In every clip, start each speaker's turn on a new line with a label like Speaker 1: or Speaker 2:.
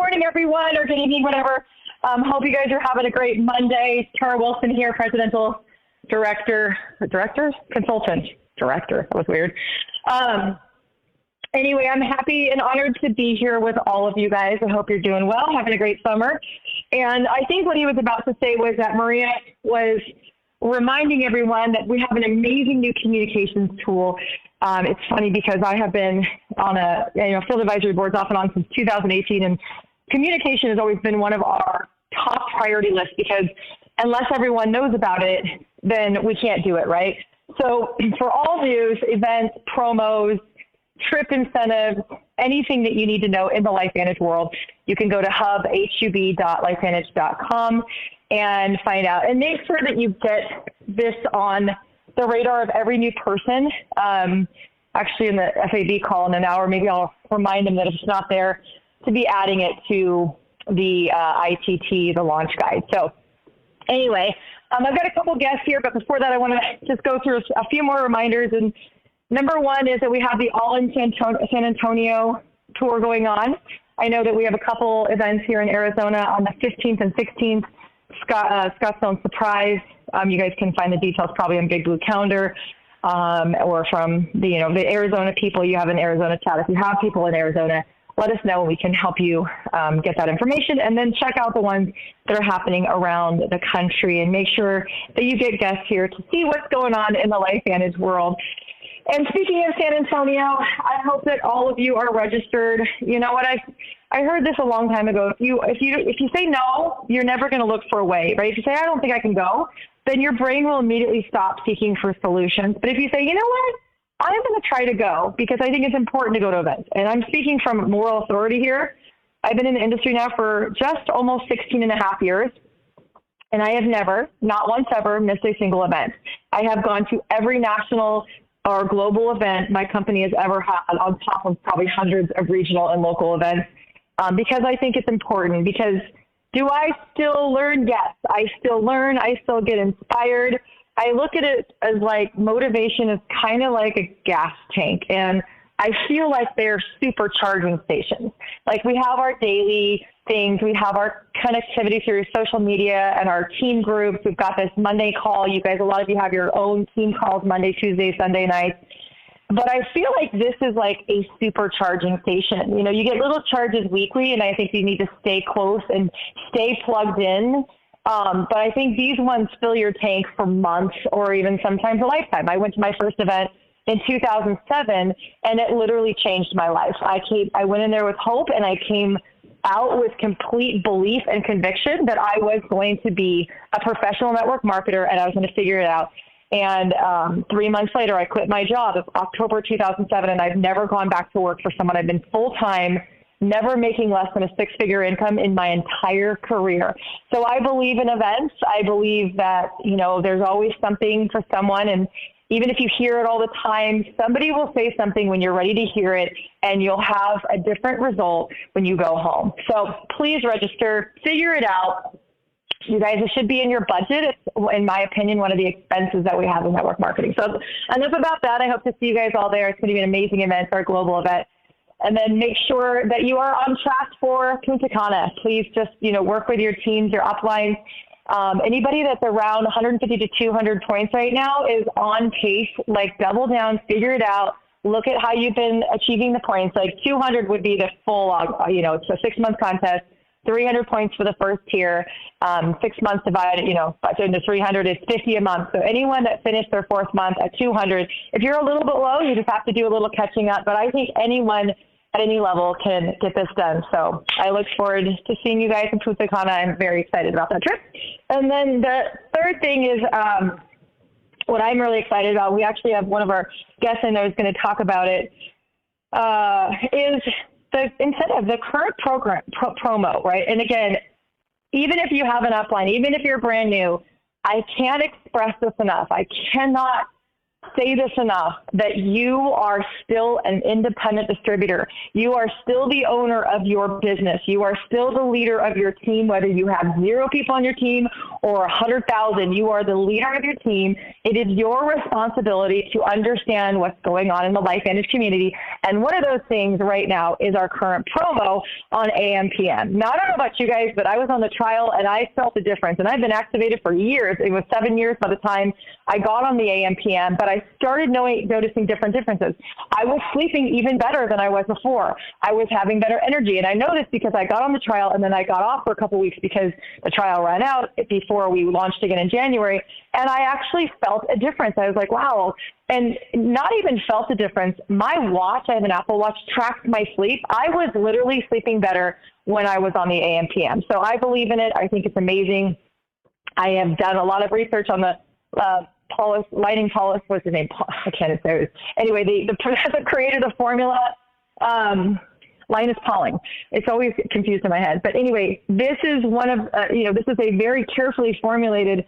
Speaker 1: morning, everyone, or good evening, whatever. Hope you guys are having a great Monday. Tara Wilson here, Presidential Consultant Director. That was weird. Anyway, I'm happy and honored to be here with all of you guys. I hope you're doing well, having a great summer. And I think what he was about to say was that Maria was reminding everyone that we have an amazing new communications tool. It's funny because I have been on a field advisory boards off and on since 2018, and communication has always been one of our top priority lists because unless everyone knows about it, then we can't do it, right? So for all news, events, promos, trip incentives, anything that you need to know in the LifeVantage world, you can go to hub.lifevantage.com and find out. And make sure that you get this on the radar of every new person. Actually, in the FAB call in an hour, maybe I'll remind them that if it's not there, to be adding it to the ITT, the launch guide. So anyway, I've got a couple guests here, but before that, I want to just go through a few more reminders. And number one is that we have the All in San Antonio tour going on. I know that we have a couple events here in Arizona on the 15th and 16th, Scottsdale Surprise. You guys can find the details probably on Big Blue Calendar, or from the Arizona people. You have an Arizona chat. If you have people in Arizona, let us know and we can help you get that information. And then check out the ones that are happening around the country and make sure that you get guests here to see what's going on in the LifeVantage world. And speaking of San Antonio, I hope that all of you are registered. You know what? I heard this a long time ago. If you say no, you're never going to look for a way, right? If you say, I don't think I can go, then your brain will immediately stop seeking for solutions. But if you say, you know what? I'm going to try to go because I think it's important to go to events. And I'm speaking from moral authority here. I've been in the industry now for just almost 16 and a half years. And I have never, not once ever, missed a single event. I have gone to every national or global event my company has ever had, on top of probably hundreds of regional and local events, because I think it's important. Because do I still learn? Yes, I still learn. I still get inspired. I look at it as like motivation is kind of like a gas tank, and I feel like they're supercharging stations. Like we have our daily things, we have our connectivity through social media and our team groups. We've got this Monday call. You guys, a lot of you have your own team calls Monday, Tuesday, Sunday nights. But I feel like this is like a supercharging station. You know, you get little charges weekly, and I think you need to stay close and stay plugged in. But I think these ones fill your tank for months or even sometimes a lifetime. I went to my first event in 2007, and it literally changed my life. I went in there with hope, and I came out with complete belief and conviction that I was going to be a professional network marketer and I was going to figure it out. And 3 months later, I quit my job of October 2007, and I've never gone back to work for someone. I've been full-time, never making less than a six-figure income in my entire career. So I believe in events. I believe that, there's always something for someone. And even if you hear it all the time, somebody will say something when you're ready to hear it, and you'll have a different result when you go home. So please register, figure it out. You guys, it should be in your budget. It's, in my opinion, one of the expenses that we have in network marketing. So enough about that. I hope to see you guys all there. It's going to be an amazing event, our global event. And then make sure that you are on track for Punta Cana. Please just, work with your teams, your uplines. Anybody that's around 150 to 200 points right now is on pace. Like, double down, figure it out. Look at how you've been achieving the points. Like 200 would be the full, it's a 6-month contest. 300 points for the first tier, 6 months divided, into 300 is 50 a month. So anyone that finished their 4th month at 200, if you're a little bit low, you just have to do a little catching up. But I think anyone at any level can get this done. So I look forward to seeing you guys in Punta Cana. I'm very excited about that trip. And then the third thing is what I'm really excited about. We actually have one of our guests in there who's going to talk about it, is the incentive, the current program promo, right? And again, even if you have an upline, even if you're brand new, I can't express this enough. I cannot say this enough, that you are still an independent distributor. You are still the owner of your business. You are still the leader of your team, whether you have 0 people on your team or 100,000. You are the leader of your team. It is your responsibility to understand what's going on in the LifeVantage community. And one of those things right now is our current promo on AM/PM. Now, I don't know about you guys, but I was on the trial and I felt the difference. And I've been activated for years. It was 7 years by the time I got on the AM/PM, but I started noticing different differences. I was sleeping even better than I was before. I was having better energy. And I know this because I got on the trial and then I got off for a couple of weeks because the trial ran out before we launched again in January. And I actually felt a difference. I was like, wow. And not even felt a difference. My watch, I have an Apple Watch, tracks my sleep. I was literally sleeping better when I was on the AM/PM. So I believe in it. I think it's amazing. I have done a lot of research on the Lighting Paulus, what's his name? I can't say it. Anyway, the creator of the formula, Linus Pauling. It's always confused in my head. But anyway, this is one of, this is a very carefully formulated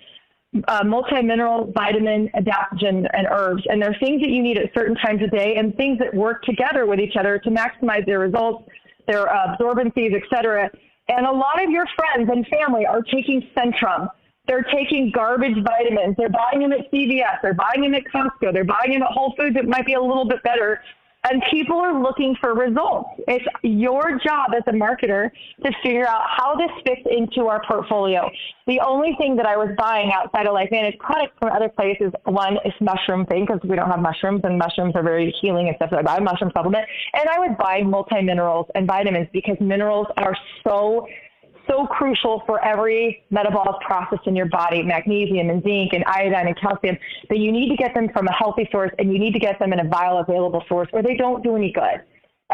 Speaker 1: multi-mineral, vitamin, adaptogen, and herbs. And there are things that you need at certain times of day and things that work together with each other to maximize their results, their absorbencies, et cetera. And a lot of your friends and family are taking Centrum. They're taking garbage vitamins. They're buying them at CVS. They're buying them at Costco. They're buying them at Whole Foods. It might be a little bit better. And people are looking for results. It's your job as a marketer to figure out how this fits into our portfolio. The only thing that I was buying outside of LifeVantage products from other places, one is mushroom thing, because we don't have mushrooms, and mushrooms are very healing and stuff. So I buy a mushroom supplement. And I was buying multi-minerals and vitamins because minerals are so crucial for every metabolic process in your body, magnesium and zinc and iodine and calcium, that you need to get them from a healthy source and you need to get them in a bioavailable source or they don't do any good.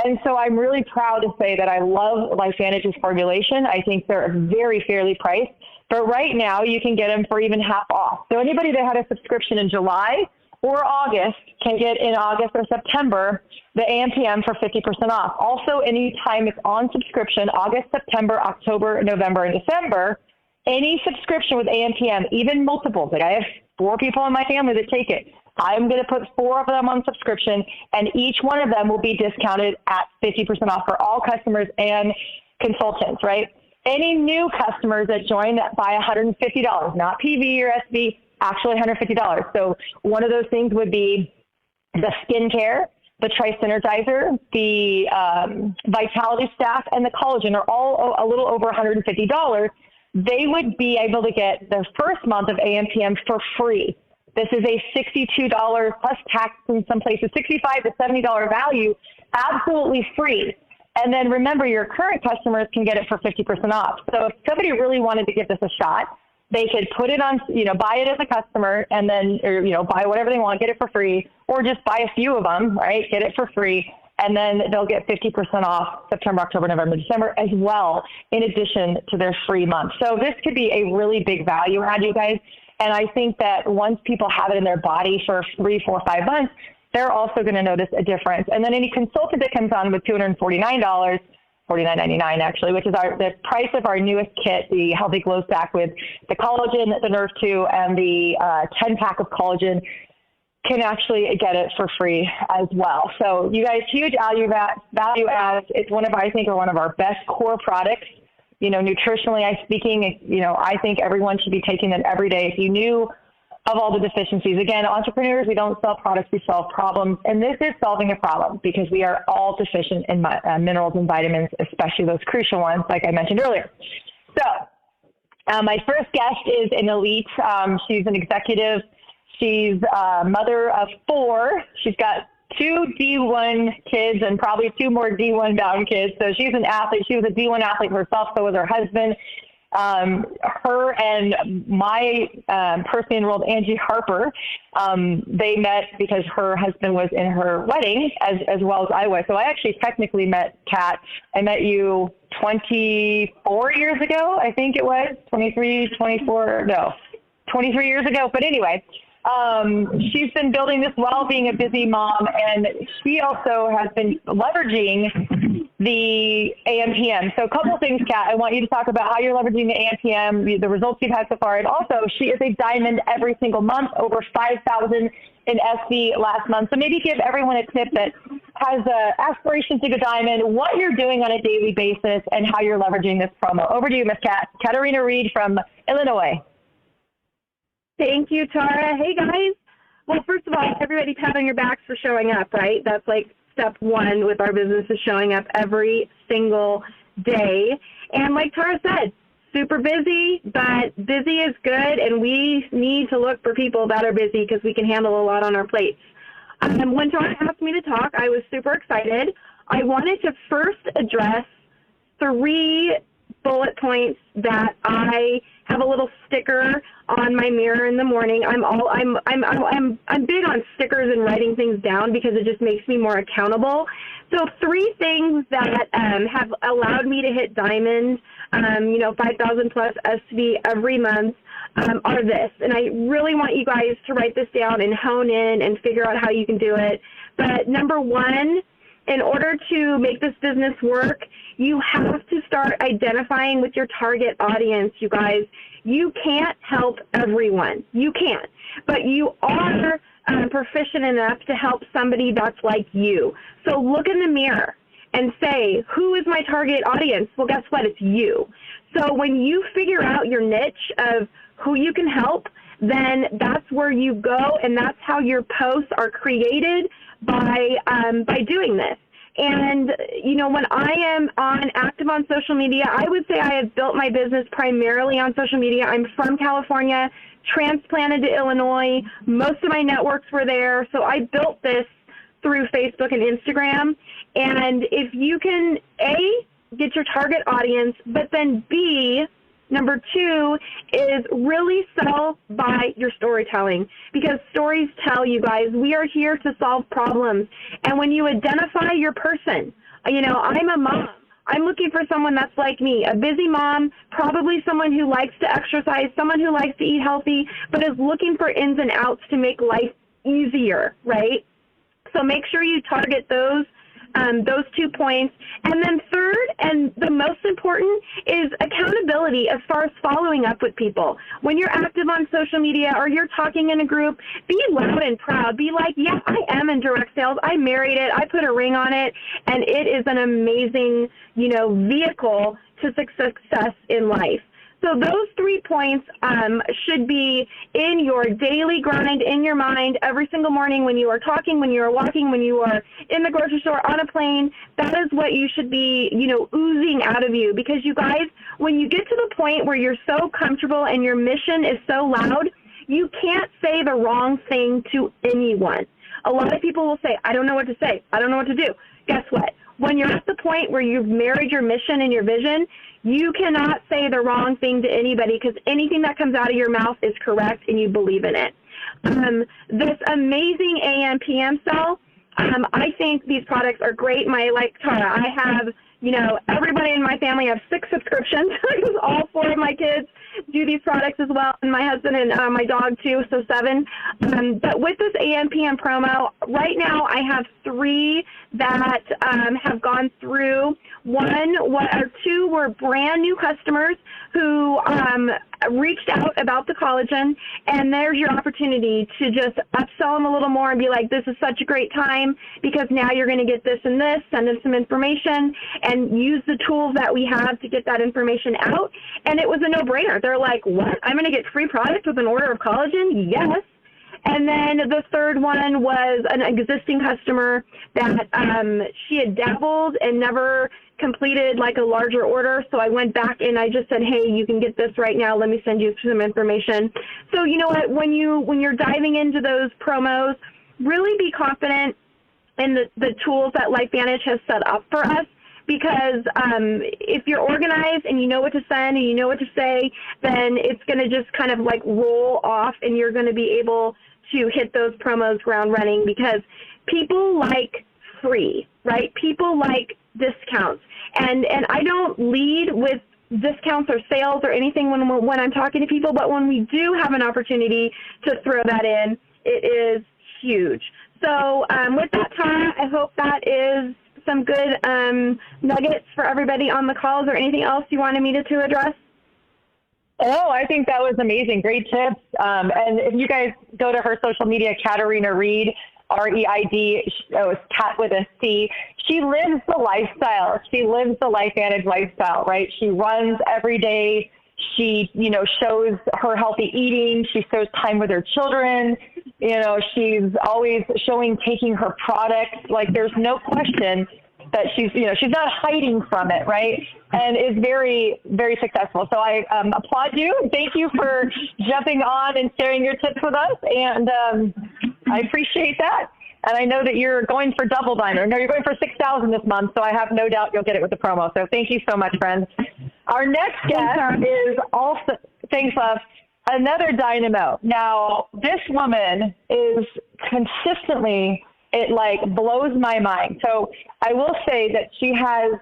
Speaker 1: And so I'm really proud to say that I love LifeVantage's formulation. I think they're very fairly priced, but right now you can get them for even half off. So anybody that had a subscription in July or August can get in August or September the AM/PM for 50% off. Also, anytime it's on subscription, August, September, October, November, and December, any subscription with AM/PM, even multiples, like I have 4 people in my family that take it. I'm going to put 4 of them on subscription, and each one of them will be discounted at 50% off for all customers and consultants, right? Any new customers that join that buy $150, not PV or SV, actually $150. So one of those things would be the skincare, the Tri-Synergizer, the Vitality Stack, and the collagen are all a little over $150. They would be able to get their first month of AM/PM for free. This is a $62 plus tax in some places, $65 to $70 value, absolutely free. And then remember, your current customers can get it for 50% off. So if somebody really wanted to give this a shot, they could put it on, buy it as a customer and then, buy whatever they want, get it for free, or just buy a few of them, right? Get it for free. And then they'll get 50% off September, October, November, December as well, in addition to their free month. So this could be a really big value add, you guys. And I think that once people have it in their body for 3, 4, 5 months, they're also going to notice a difference. And then any consultant that comes on with $249, $49.99 actually, which is the price of our newest kit, the Healthy Glow Stack with the collagen, the Nerve 2, and the 10-pack of collagen, can actually get it for free as well. So you guys, huge value add. It's one of our best core products. Nutritionally speaking, I think everyone should be taking them every day. If you knew of all the deficiencies. Again, entrepreneurs, we don't sell products, we solve problems. And this is solving a problem because we are all deficient in minerals and vitamins, especially those crucial ones, like I mentioned earlier. So my first guest is an elite. She's an executive. She's a mother of 4. She's got 2 D1 kids and probably 2 more D1 bound kids. So she's an athlete. She was a D1 athlete herself. So was her husband. Her and my personally enrolled Angie Harper, they met because her husband was in her wedding as well as I was. So I actually technically met Kat. I met you 24 years ago, I think it was, 23 years ago. But anyway, she's been building this while being a busy mom, and she also has been leveraging the AMPM. So a couple of things, Kat. I want you to talk about how you're leveraging the AMPM, the results you've had so far, and also she is a diamond every single month, over 5,000 in SV last month. So maybe give everyone a tip that has aspirations to go diamond, what you're doing on a daily basis, and how you're leveraging this promo. Over to you, Miss Caterina Reid from Illinois.
Speaker 2: Thank you, Tara. Hey, guys. Well, first of all, everybody pat on your backs for showing up, right? That's like step one with our business, is showing up every single day. And like Tara said, super busy, but busy is good, and we need to look for people that are busy because we can handle a lot on our plates. When Tara asked me to talk, I was super excited. I wanted to first address 3 bullet points that I have a little sticker on my mirror in the morning. I'm big on stickers and writing things down because it just makes me more accountable. So 3 things that have allowed me to hit diamond, 5,000 plus SV every month are this. And I really want you guys to write this down and hone in and figure out how you can do it. But number 1, in order to make this business work, you have to start identifying with your target audience, you guys. You can't help everyone. You can't. But you are proficient enough to help somebody that's like you. So look in the mirror and say, who is my target audience? Well, guess what? It's you. So when you figure out your niche of who you can help, then that's where you go, and that's how your posts are created by doing this. And, when I am active on social media, I would say I have built my business primarily on social media. I'm from California, transplanted to Illinois. Most of my networks were there. So I built this through Facebook and Instagram. And if you can, A, get your target audience, but then B, number 2 is really sell by your storytelling, because stories tell, you guys. We are here to solve problems. And when you identify your person, I'm a mom. I'm looking for someone that's like me, a busy mom, probably someone who likes to exercise, someone who likes to eat healthy, but is looking for ins and outs to make life easier, right? So make sure you target those 2 points. And then third, and the most important, is accountability as far as following up with people. When you're active on social media or you're talking in a group, be loud and proud. Be like, yeah, I am in direct sales. I married it. I put a ring on it. And it is an amazing, vehicle to success in life. So those 3 points should be in your daily grind, in your mind, every single morning when you are talking, when you are walking, when you are in the grocery store, on a plane. That is what you should be, oozing out of you. Because you guys, when you get to the point where you're so comfortable and your mission is so loud, you can't say the wrong thing to anyone. A lot of people will say, I don't know what to say. I don't know what to do. Guess what? When you're at the point where you've married your mission and your vision, you cannot say the wrong thing to anybody, because anything that comes out of your mouth is correct and you believe in it. This amazing AM/PM cell, I think these products are great. Like Tara, I have, everybody in my family have 6 subscriptions because all 4 of my kids do these products as well, and my husband and my dog too, so 7. But with this AM/PM promo, right now I have 3 that have gone through. 2 were brand new customers who reached out about the collagen, and there's your opportunity to just upsell them a little more and be like, this is such a great time because now you're going to get this and this, send them some information, and use the tools that we have to get that information out. And it was a no-brainer. They're like, what? I'm going to get free product with an order of collagen? Yes. And then the third one was an existing customer that she had dabbled and never completed like a larger order. So I went back and I just said, hey, you can get this right now. Let me send you some information. So you know what, when you're diving into those promos, really be confident in the tools that LifeVanatage has set up for us. Because if you're organized and you know what to send and you know what to say, then it's going to just kind of like roll off, and you're going to be able to hit those promos ground running, because people like free, right? People like discounts. And I don't lead with discounts or sales or anything when I'm talking to people, but when we do have an opportunity to throw that in, it is huge. So with that, Tara, I hope that is some good nuggets for everybody on the calls, or anything else you wanted me to address?
Speaker 1: Oh, I think that was amazing. Great tips. And if you guys go to her social media, Caterina Reid, R-E-I-D, it's Cat with a C. She lives the lifestyle. She lives the LifeVanatage lifestyle, right? She runs every day. She, shows her healthy eating. She shows time with her children. She's always showing, taking her product. Like, there's no question that she's not hiding from it, right? And is very, very successful. So I applaud you. Thank you for jumping on and sharing your tips with us. And I appreciate that. And I know that you're going for double diamond. No, you're going for 6,000 this month. So I have no doubt you'll get it with the promo. So thank you so much, friends. Our next guest is also, thanks, love, another dynamo. Now, this woman is consistently, it like blows my mind. So I will say that she has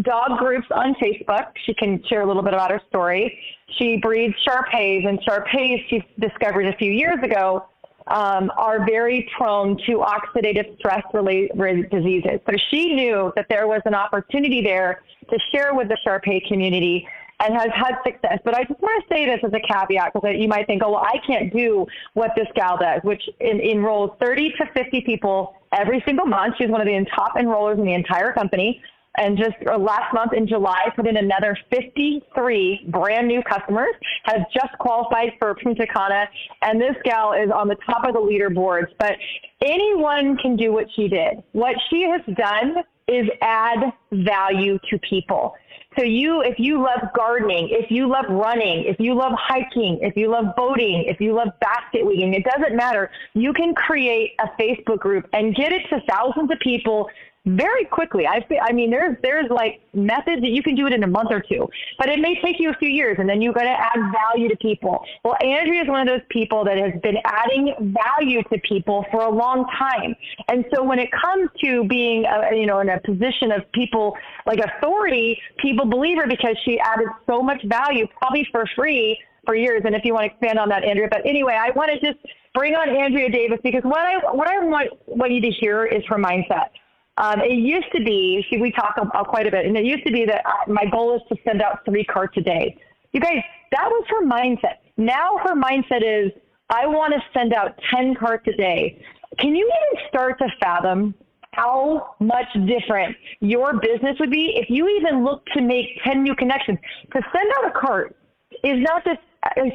Speaker 1: dog groups on Facebook. She can share a little bit about her story. She breeds Shar-Peis, and Shar-Peis, she discovered a few years ago, are very prone to oxidative stress-related diseases. So she knew that there was an opportunity there to share with the Shar-Pei community, and has had success. But I just want to say this as a caveat, because you might think, oh, well, I can't do what this gal does, which enrolls 30 to 50 people every single month. She's one of the top enrollers in the entire company. And just last month in July, put in another 53 brand new customers, has just qualified for Punta Cana. And this gal is on the top of the leaderboards. But anyone can do what she did. What she has done is add value to people. So if you love gardening, if you love running, if you love hiking, if you love boating, if you love basket weaving, it doesn't matter. You can create a Facebook group and get it to thousands of people very quickly. I mean, there's like methods that you can do it in a month or two, but it may take you a few years, and then you've got to add value to people. Well, Andrea is one of those people that has been adding value to people for a long time. And so when it comes to being, in a position of people like authority, people believe her because she added so much value, probably for free, for years. And if you want to expand on that, Andrea. But anyway, I want to just bring on Andrea Davis, because what I want you to hear is her mindset. It used to be, we talk about quite a bit, and it used to be that my goal is to send out 3 carts a day. You guys, that was her mindset. Now her mindset is, I want to send out 10 carts a day. Can you even start to fathom how much different your business would be if you even look to make 10 new connections? To send out a cart is not just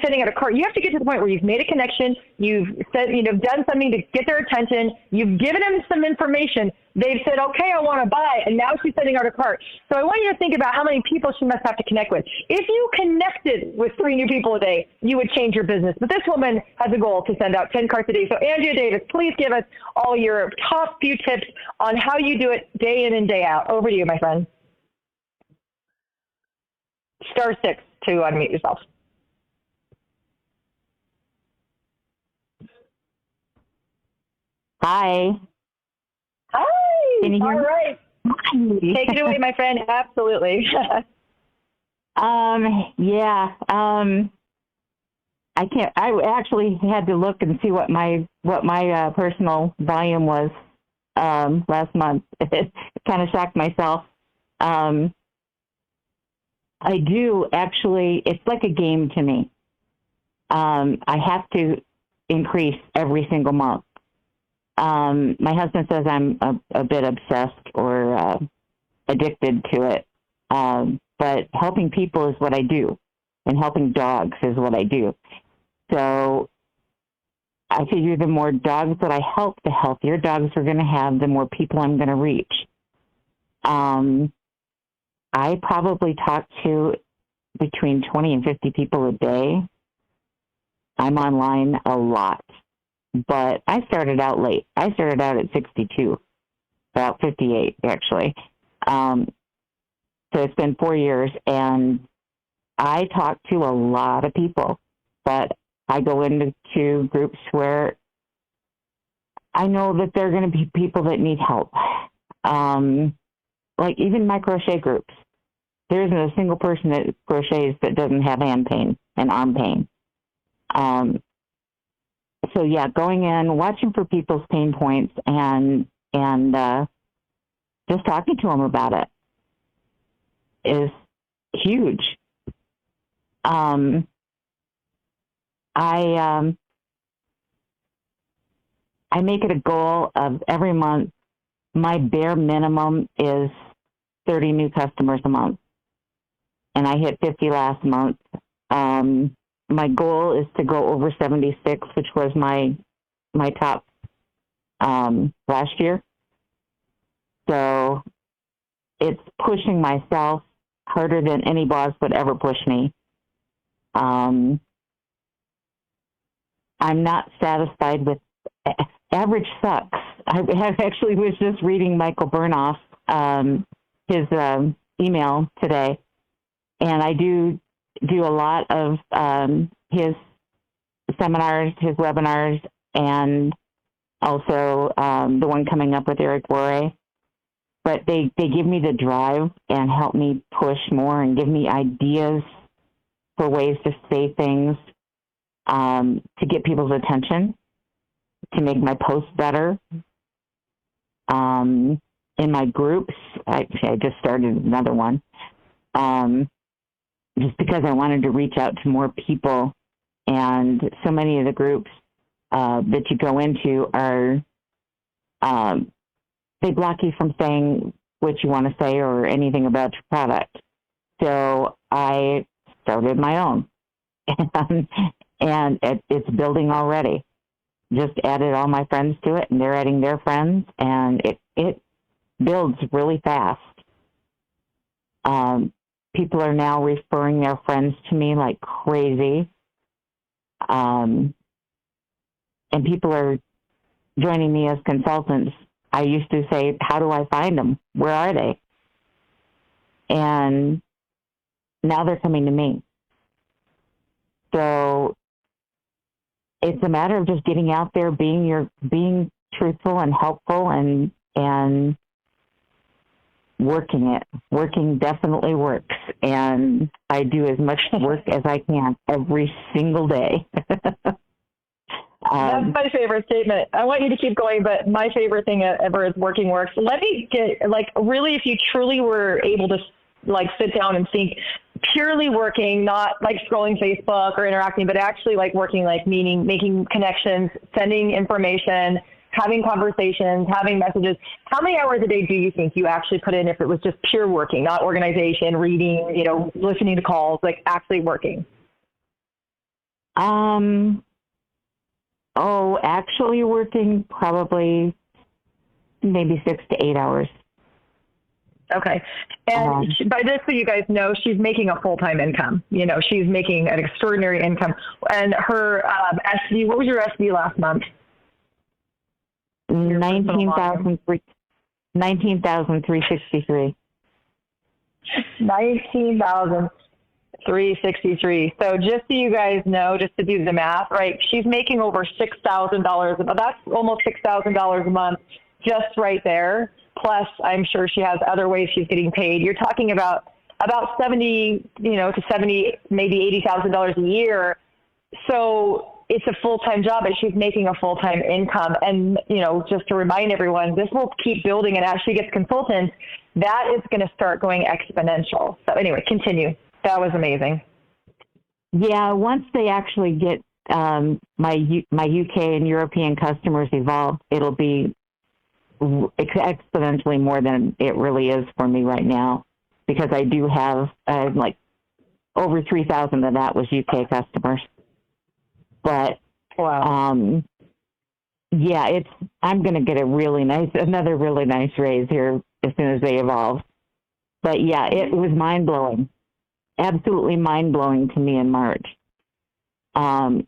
Speaker 1: sending out a cart. You have to get to the point where you've made a connection, you've said, done something to get their attention, you've given them some information, they've said, okay, I want to buy, and now she's sending out a cart. So I want you to think about how many people she must have to connect with. If you connected with 3 new people a day, you would change your business. But this woman has a goal to send out 10 carts a day. So Andrea Davis, please give us all your top few tips on how you do it day in and day out. Over to you, my friend. *6 to unmute yourself.
Speaker 3: Hi.
Speaker 1: Hi.
Speaker 3: Can you hear
Speaker 1: All
Speaker 3: me?
Speaker 1: right. Take it away, my friend. Absolutely.
Speaker 3: Yeah. I actually had to look and see what my personal volume was last month. It kind of shocked myself. I do actually. It's like a game to me. I have to increase every single month. My husband says I'm a bit obsessed or addicted to it, but helping people is what I do, and helping dogs is what I do. So I figure the more dogs that I help, the healthier dogs we're going to have, the more people I'm going to reach. I probably talk to between 20 and 50 people a day. I'm online a lot. But I started out late. I started out at 62, about 58, actually. So it's been 4 years, and I talk to a lot of people, but I go into groups where I know that there are going to be people that need help. Like even my crochet groups. There isn't a single person that crochets that doesn't have hand pain and arm pain. So yeah, going in, watching for people's pain points, and just talking to them about it is huge. I make it a goal of every month. My bare minimum is 30 new customers a month, and I hit 50 last month. My goal is to go over 76, which was my top last year. So it's pushing myself harder than any boss would ever push me. I'm not satisfied with average sucks. I actually was just reading Michael Burnoff, his email today, and I do a lot of his seminars, his webinars, and also the one coming up with Eric Worre. But they give me the drive and help me push more and give me ideas for ways to say things to get people's attention, to make my posts better. In my groups, I just started another one, just because I wanted to reach out to more people. And so many of the groups that you go into are, they block you from saying what you want to say or anything about your product. So I started my own, and it's building already. Just added all my friends to it, and they're adding their friends, and it builds really fast. People are now referring their friends to me like crazy. And people are joining me as consultants. I used to say, how do I find them? Where are they? And now they're coming to me. So it's a matter of just getting out there, being truthful and helpful, and working it. Working definitely works, and I do as much work as I can every single day.
Speaker 1: That's my favorite statement. I want you to keep going, but my favorite thing ever is working works. Let me get, really, if you truly were able to, sit down and think purely working, not scrolling Facebook or interacting, but actually working, meaning making connections, sending information, having conversations, having messages. How many hours a day do you think you actually put in if it was just pure working, not organization, reading, listening to calls, actually working?
Speaker 3: Actually working probably maybe 6 to 8 hours.
Speaker 1: Okay. And by this, so you guys know, she's making a full-time income. She's making an extraordinary income. And her SD, what was your SD last month?
Speaker 3: 19,363.
Speaker 1: 19,363. So just so you guys know, just to do the math, right? She's making over $6,000. That's almost $6,000 a month, just right there. Plus, I'm sure she has other ways she's getting paid. You're talking about 70, to 70, maybe $80,000 a year. So it's a full-time job, and she's making a full-time income. And, just to remind everyone, this will keep building, and as she gets consultants, that is going to start going exponential. So anyway, continue. That was amazing.
Speaker 3: Yeah, once they actually get my UK and European customers evolved, it'll be exponentially more than it really is for me right now, because I do have over 3,000 of that was UK customers. But wow, yeah, I'm going to get another really nice raise here as soon as they evolve. But yeah, it was mind blowing, absolutely mind blowing to me in March. And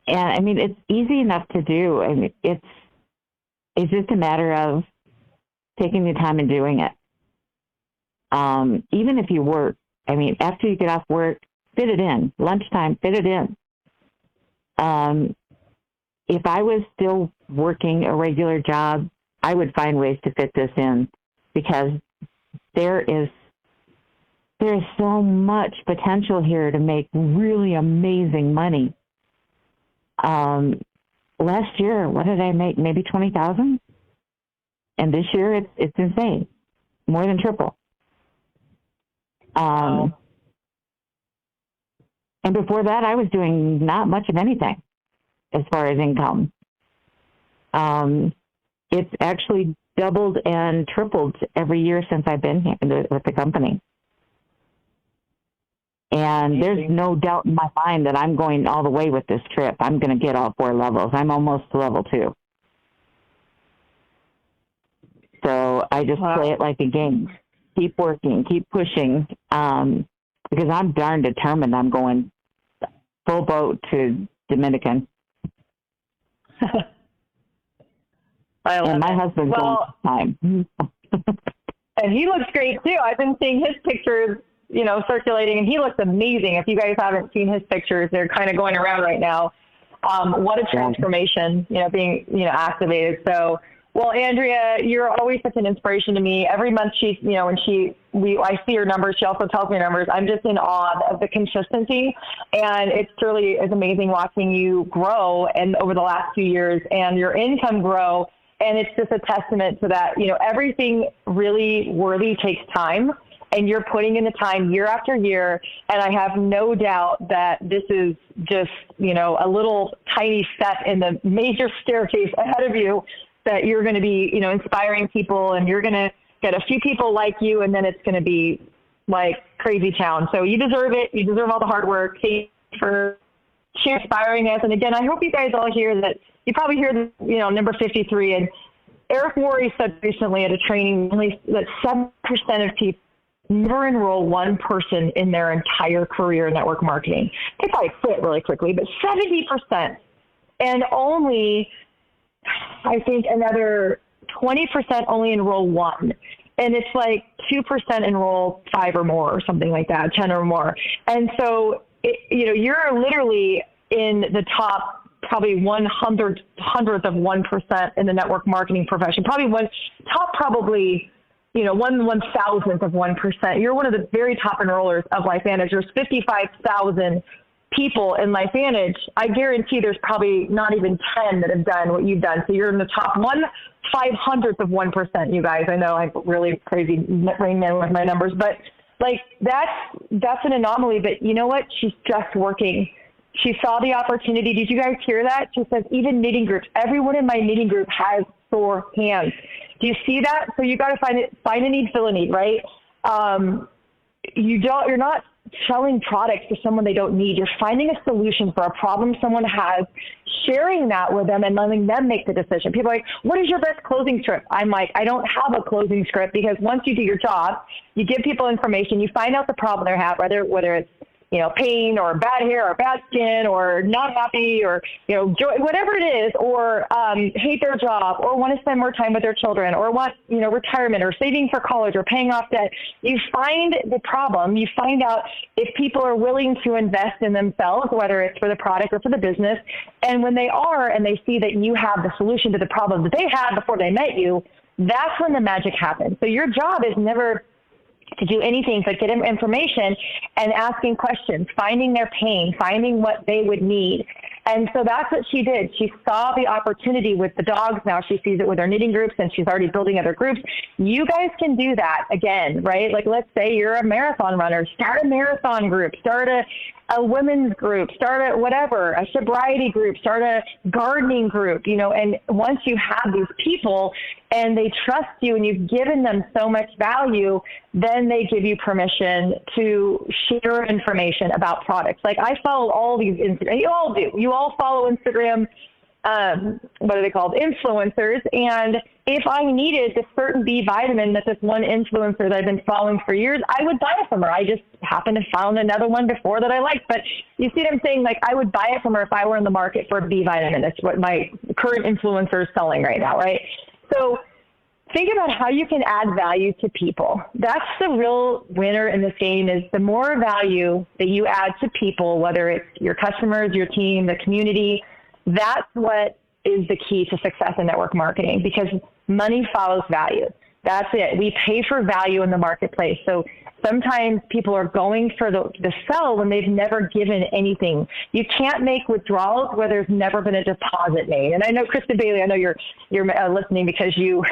Speaker 3: I mean, it's easy enough to do. I mean, it's just a matter of taking the time and doing it. Even if you work, I mean, after you get off work, fit it in. Lunchtime, fit it in. If I was still working a regular job, I would find ways to fit this in, because there's so much potential here to make really amazing money. Last year, what did I make? Maybe 20,000, and this year it's insane. more than triple. And before that, I was doing not much of anything as far as income. It's actually doubled and tripled every year since I've been here with the company. And there's no doubt in my mind that I'm going all the way with this trip. I'm going to get all 4 levels. I'm almost to level 2. So I just play it like a game. Keep working, keep pushing, because I'm darn determined I'm going full boat to Dominican. And my husband's going time.
Speaker 1: And he looks great too. I've been seeing his pictures, circulating, and he looks amazing. If you guys haven't seen his pictures, they're kind of going around right now. What a transformation, being, activated. So, well, Andrea, you're always such an inspiration to me. Every month I see her numbers. She also tells me numbers. I'm just in awe of the consistency, and it truly is amazing watching you grow and over the last few years and your income grow. And it's just a testament to that, everything really worthy takes time, and you're putting in the time year after year. And I have no doubt that this is just, a little tiny step in the major staircase ahead of you, that you're going to be, inspiring people, and you're going to get a few people like you, and then it's going to be like crazy town. So you deserve it. You deserve all the hard work. Thank you for inspiring us. And again, I hope you guys all hear that. You probably hear, number 53. And Eric Worre said recently at a training that 7% of people never enroll one person in their entire career in network marketing. They probably quit really quickly, but 70%. And only, I think, another 20% only enroll one. And it's like 2% enroll 5 or more, or something like that, 10 or more. And so, you're literally in the top, probably 100th of 1% in the network marketing profession. Probably 1,000th of 1%. You're one of the very top enrollers of LifeVanatage. There's 55,000 people in LifeVanatage. I guarantee there's probably not even 10 that have done what you've done. So you're in the top 1/500th of 1%, you guys. I know I'm really crazy Rain Man with my numbers, but that's an anomaly. But you know what? She's just working. She saw the opportunity. Did you guys hear that? She says, even knitting groups, everyone in my knitting group has sore hands. Do you see that? So you got to find a need, fill a need, right? You're not selling products to someone they don't need. You're finding a solution for a problem someone has, sharing that with them, and letting them make the decision. People are like, what is your best closing script? I'm like, I don't have a closing script, because once you do your job, you give people information, you find out the problem they have, whether it's pain or bad hair or bad skin or not happy or, joy, whatever it is, or hate their job or want to spend more time with their children or want, retirement or saving for college or paying off debt. You find the problem. You find out if people are willing to invest in themselves, whether it's for the product or for the business. And when they are, and they see that you have the solution to the problem that they had before they met you, that's when the magic happens. So your job is never to do anything but get them information and asking questions, finding their pain, finding what they would need. And so that's what she did. She saw the opportunity with the dogs. Now she sees it with her knitting groups, and she's already building other groups. You guys can do that again, right? Like, let's say you're a marathon runner, start a marathon group, start a women's group, start a sobriety group, start a gardening group, and once you have these people and they trust you and you've given them so much value, then they give you permission to share information about products. Like, I follow all these, you all do. You all follow Instagram, what are they called? Influencers. And if I needed a certain B vitamin that this one influencer that I've been following for years, I would buy it from her. I just happened to found another one before that I liked. But you see what I'm saying? Like, I would buy it from her if I were in the market for a B vitamin. That's what my current influencer is selling right now, right? So think about how you can add value to people. That's the real winner in this game, is the more value that you add to people, whether it's your customers, your team, the community. That's what is the key to success in network marketing, because money follows value. That's it. We pay for value in the marketplace. So sometimes people are going for the sell when they've never given anything. You can't make withdrawals where there's never been a deposit made. And I know, Kristen Bailey, I know you're listening because you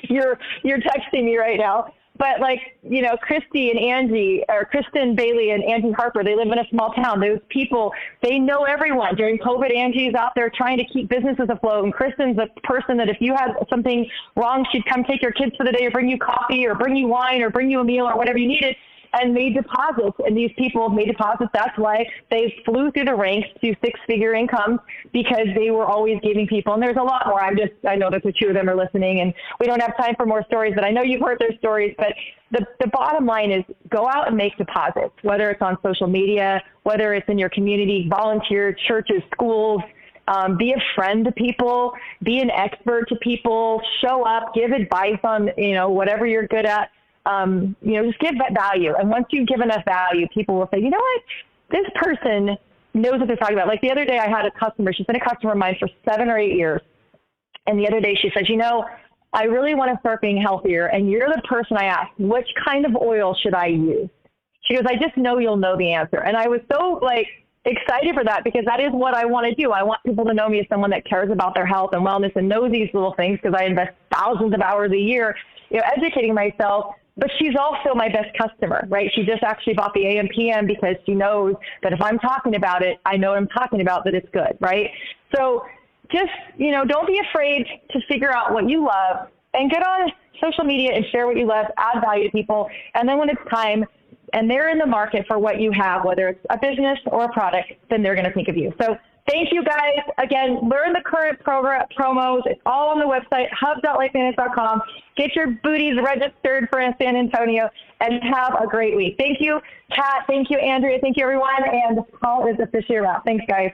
Speaker 1: you're texting me right now. But like, you know, Christy and Angie, or Kristen Bailey and Angie Harper, they live in a small town. Those people, they know everyone. During COVID, Angie's out there trying to keep businesses afloat. And Kristen's a person that if you had something wrong, she'd come take your kids for the day or bring you coffee or bring you wine or bring you a meal or whatever you needed, and made deposits. And these people made deposits. That's why they flew through the ranks to six-figure incomes, because they were always giving people. And there's a lot more. I know that the two of them are listening, and we don't have time for more stories, but I know you've heard their stories. But the bottom line is, go out and make deposits, whether it's on social media, whether it's in your community, volunteer, churches, schools. Be a friend to people, be an expert to people, show up, give advice on, you know, whatever you're good at. You know, just give that value. And once you give enough value, people will say, you know what, this person knows what they're talking about. Like the other day I had a customer, she's been a customer of mine for 7 or 8 years. And the other day she said, you know, I really want to start being healthier. And you're the person I asked, which kind of oil should I use? She goes, I just know you'll know the answer. And I was so like excited for that, because that is what I want to do. I want people to know me as someone that cares about their health and wellness and knows these little things, because I invest thousands of hours a year, you know, educating myself. But she's also my best customer, right? She just actually bought the AM PM because she knows that if I'm talking about it, I know what I'm talking about, that it's good, right? So just, you know, don't be afraid to figure out what you love and get on social media and share what you love, add value to people. And then when it's time and they're in the market for what you have, whether it's a business or a product, then they're going to think of you. So thank you guys. Again, learn the current program promos. It's all on the website, hub.lifevantage.com. Get your booties registered for San Antonio and have a great week. Thank you, Kat. Thank you, Andrea. Thank you, everyone. And the call is officially a wrap. Thanks, guys.